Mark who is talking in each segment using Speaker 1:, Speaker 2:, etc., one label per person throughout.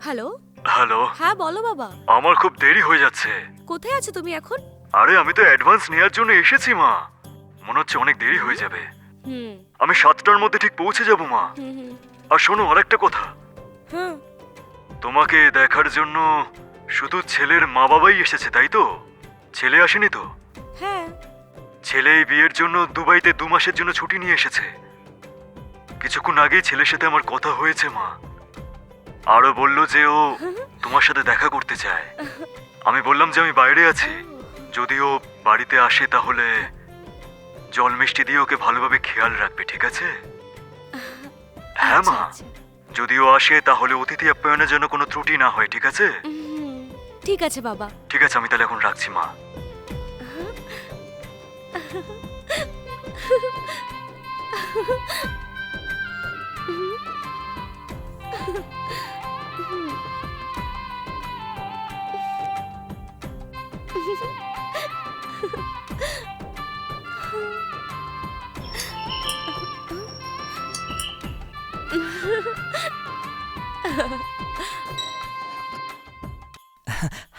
Speaker 1: Hello.
Speaker 2: Hello.
Speaker 1: হ্যাঁ বলো বাবা।
Speaker 2: আমার খুব দেরি হয়ে যাচ্ছে।
Speaker 1: কোথায় আছো তুমি এখন?
Speaker 2: আরে আমি তো অ্যাডভান্স নেওয়ার জন্য এসেছি মা। মনে হচ্ছে অনেক দেরি হয়ে যাবে।
Speaker 1: হুম
Speaker 2: আমি 7টার মধ্যে ঠিক পৌঁছে যাব মা।
Speaker 1: হুম হুম।
Speaker 2: আর শোনো আরেকটা কথা,
Speaker 1: হ্যাঁ
Speaker 2: তোমাকে দেখার জন্য শুধু ছেলের মা বাবাই এসেছে তাই তো? ছেলে আসেনি তো?
Speaker 1: হ্যাঁ।
Speaker 2: ছেলে এই বিয়ের জন্য দুবাইতে 2 মাসের জন্য ছুটি নিয়ে এসেছে। কিছুক্ষণ আগেই ছেলের সাথে আমার কথা হয়েছে মা। আরো বলল যে ও তোমার সাথে দেখা করতে চায়। আমি বললাম যে আমি বাইরে আছি, যদি ও বাড়িতে আসে তাহলে জল মিষ্টি দিয়ে ওকে ভালোভাবে খেয়াল রাখবে, ঠিক আছে? হ্যাঁ
Speaker 1: আচ্ছা,
Speaker 2: মা,
Speaker 1: আচ্ছা।
Speaker 2: যদি ও আসে তাহলে অতিথি আপ্যায়নের জন্য কোনো ত্রুটি না হয়, ঠিক আছে?
Speaker 1: হুম, ঠিক আছে বাবা।
Speaker 2: ঠিক আছে, আমি তাহলে এখন রাখছি মা।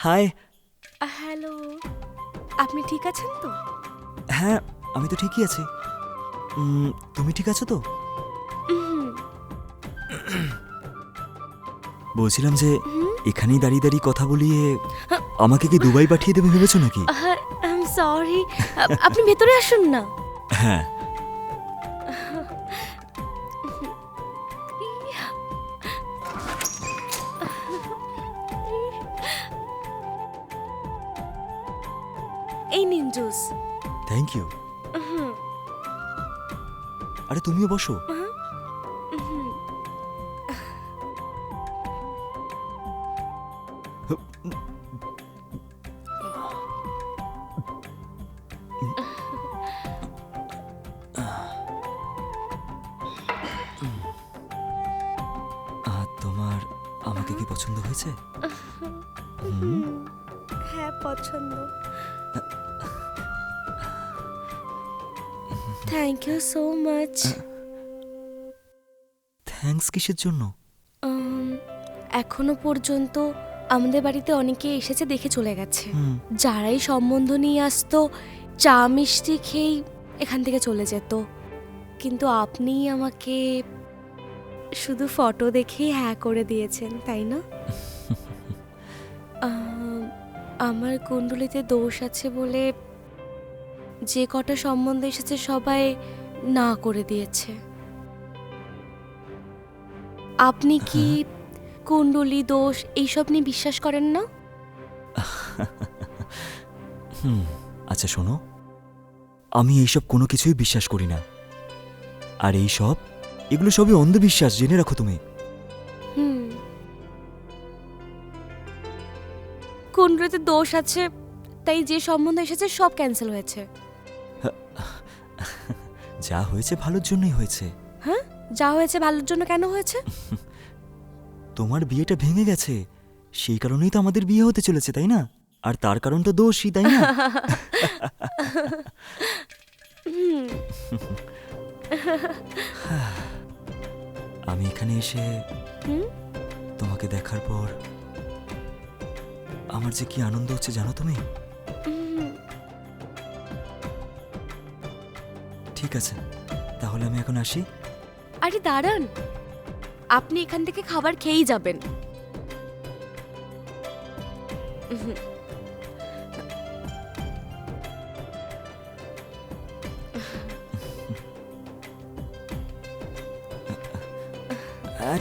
Speaker 3: হাই।
Speaker 1: হ্যালো। আপনি ঠিক আছেন তো?
Speaker 3: হ্যাঁ, আমি তো ঠিকই আছি। তুমি ঠিক আছো তো?
Speaker 1: হুম,
Speaker 3: বলছিলাম যে এখানেই দাঁড়িয়ে দাঁড়িয়ে কথা বলিয়ে আমাকে কি দুবাই পাঠিয়ে দেবে ভেবেছো নাকি?
Speaker 1: I am sorry. আপনি ভেতরে আসুন না।
Speaker 3: হ্যাঁ।
Speaker 1: এই নিন জুস।
Speaker 3: Thank you. আরে তুমিও বসো। তোমার আমাকে কি পছন্দ হয়েছে?
Speaker 1: হ্যাঁ পছন্দ। Thank you so much.
Speaker 3: Thanks কিসের জন্য?
Speaker 1: এখনো পর্যন্ত আমাদের বাড়িতে অনেকে এসেছে, দেখে চলে গেছে।
Speaker 3: হুম।
Speaker 1: যারাই সম্বন্ধ নিয়ে আসতো চা মিষ্টি খেয়েই এখান থেকে চলে যেত, কিন্তু আপনি আমাকে শুধু ফটো দেখেই হ্যাঁ করে দিয়েছেন, তাই না? আমার কুণ্ডলিতে দোষ আছে বলে যে কটা সম্বন্ধ এসেছে সবাই না করে দিয়েছে। আপনি কি কুণ্ডলী দোষ এইসব নিয়ে বিশ্বাস করেন না?
Speaker 3: আচ্ছা শোনো, আমি এইসব কোনো কিছুই বিশ্বাস করি না। আর এগুলো সবই অন্ধবিশ্বাস, জেনে রাখো তুমি।
Speaker 1: কুণ্ডলিতে দোষ আছে তাই যে সম্বন্ধ এসেছে সব ক্যান্সেল হয়েছে।
Speaker 3: যা হয়েছে ভালোর জন্যই হয়েছে।
Speaker 1: হ্যাঁ, যা হয়েছে ভালোর জন্য কেন হয়েছে?
Speaker 3: তোমার বিয়েটা ভেঙে গেছে, সেই কারণেই তো আমাদের বিয়ে হতে চলেছে, তাই না? আর তার কারণ তো দোষই, তাই না? আমি এখানে এসে তোমাকে দেখার পর আমার যে কি আনন্দ হচ্ছে জানো তুমি? ঠিক আছে, তাহলে আমি এখন আসি।
Speaker 1: আরে দাঁড়ান, আপনি এখান থেকে খাবার খেয়েই যাবেন।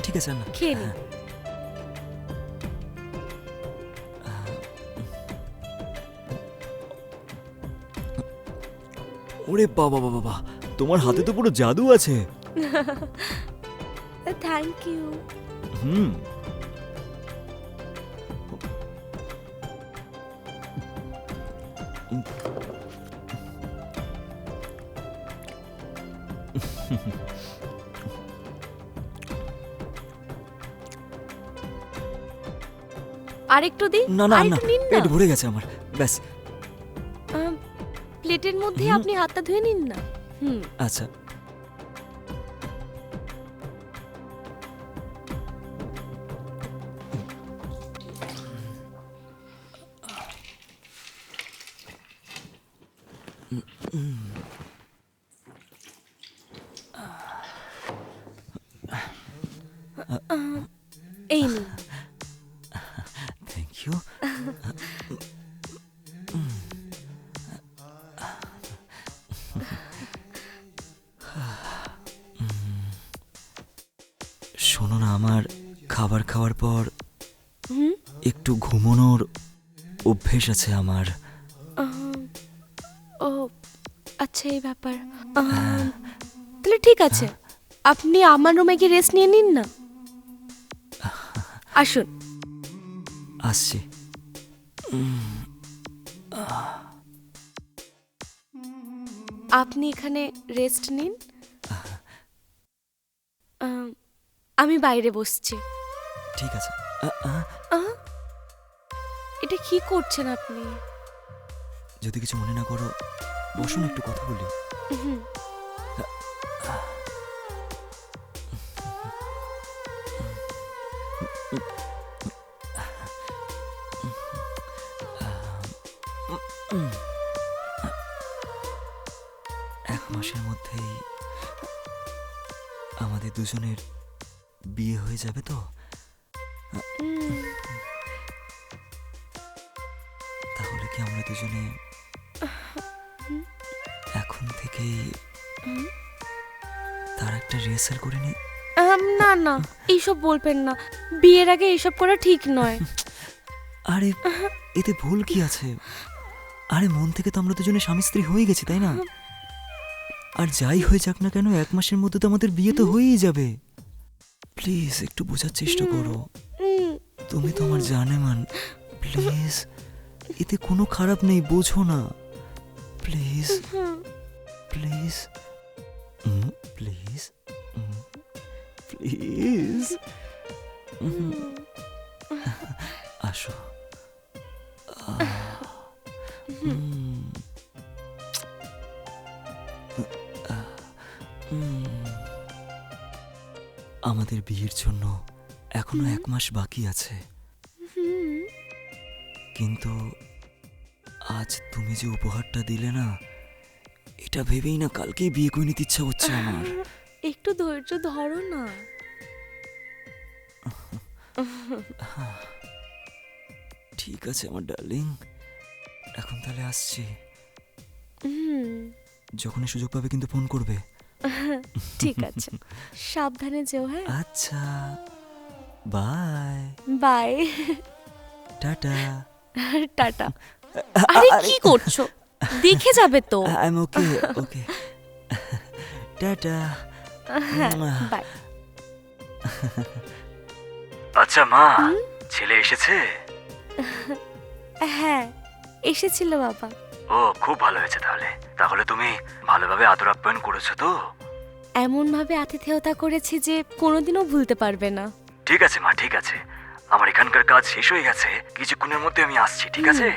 Speaker 3: ঠিক আছে না,
Speaker 1: খেয়ে নিন।
Speaker 3: ওরে বাবা বাবা বাবা, তোমার হাতে তো পুরো জাদু আছে।
Speaker 1: Thank you.
Speaker 3: হুম।
Speaker 1: আরেকটু দিই।
Speaker 3: না না না,
Speaker 1: আরেকটু নিন না।
Speaker 3: পেট ভরে গেছে আমার, ব্যাস।
Speaker 1: প্লেটের মধ্যে আপনি হাতটা ধুয়ে নিন না।
Speaker 3: আচ্ছা।
Speaker 1: এই নিন।
Speaker 3: Thank you. শোনো না, আমার খাবার খাওয়ার পর
Speaker 1: হুম।
Speaker 3: একটু ঘুমানোর অভ্যেস আছে আমার।
Speaker 1: ও আচ্ছা, এই ব্যাপার। তাহলে ঠিক আছে, আপনি আমার রুমে গিয়ে রেস্ট নিয়ে নিন না। আসুন।
Speaker 3: আসছি।
Speaker 1: আপনি এখানে রেস্ট নিন, আমি বাইরে বসছি।
Speaker 3: ঠিক আছে।
Speaker 1: এটা কি করছেন আপনি?
Speaker 3: যদি কিছু মনে না করো, বসুন, একটু কথা বলি।
Speaker 1: হুম।
Speaker 3: এক মাসের মধ্যেই আমাদের দুজনের বিয়ে হয়ে যাবে তো? তাহলে কি আমরা দুজনে এখন থেকেই তার একটা রিহার্সাল করে নিই?
Speaker 1: না না, এইসব বলবেন না। বিয়ের আগে এইসব করা ঠিক নয়।
Speaker 3: আরে এতে ভুল কি আছে? আরে মন থেকে তো আমরা দুজনে স্বামী স্ত্রী হয়ে গেছি, তাই না? আর যাই হয়ে যাক না কেন, এক মাসের মধ্যে তো আমাদের বিয়ে তো হয়েই যাবে। প্লিজ একটু বোঝার চেষ্টা করো। তুমি তো আমার জানেমান। প্লিজ, এতে কোনো খারাপ নেই, বোঝো না। প্লিজ প্লিজ প্লিজ প্লিজ আসো। আমাদের বিয়ের জন্য এখনো 1 মাস বাকি আছে, কিন্তু আজ তুমি যে উপহারটা দিলে না, এটা ভেবেই না কালকেই বিয়ে করে নিতে ইচ্ছা হচ্ছে আমার।
Speaker 1: একটু ধৈর্য ধরো না।
Speaker 3: ঠিক আছে আমার ডার্লিং, এখন তাহলে আসছি। যখনই সুযোগ পাবে কিন্তু ফোন করবে।
Speaker 1: ঠিক আছে, সাবধানে যেও। হ্যাঁ,
Speaker 3: আচ্ছা, বাই।
Speaker 1: বাই।
Speaker 3: টাটা।
Speaker 1: টাটা। আরে কি করছো? দেখে যাবে তো।
Speaker 3: I am okay okay. Tata.
Speaker 1: Bye.
Speaker 2: আচ্ছা মা, ছেলে এসেছে?
Speaker 1: হ্যাঁ, এসেছিল বাবা।
Speaker 2: ও খুব ভালো হয়েছে। তাহলে তাহলে তুমি ভালোভাবে আদর আপ্যায়ন করেছো তো?
Speaker 1: এমন ভাবে আতিথেয়তা করেছি যে কোনোদিনও ভুলতে পারবে না।
Speaker 2: ঠিক আছে মা, ঠিক আছে। আমার এখানকার কাজ শেষ হয়ে গেছে, কিছুক্ষণের মধ্যে আমি আসছি, ঠিক আছে?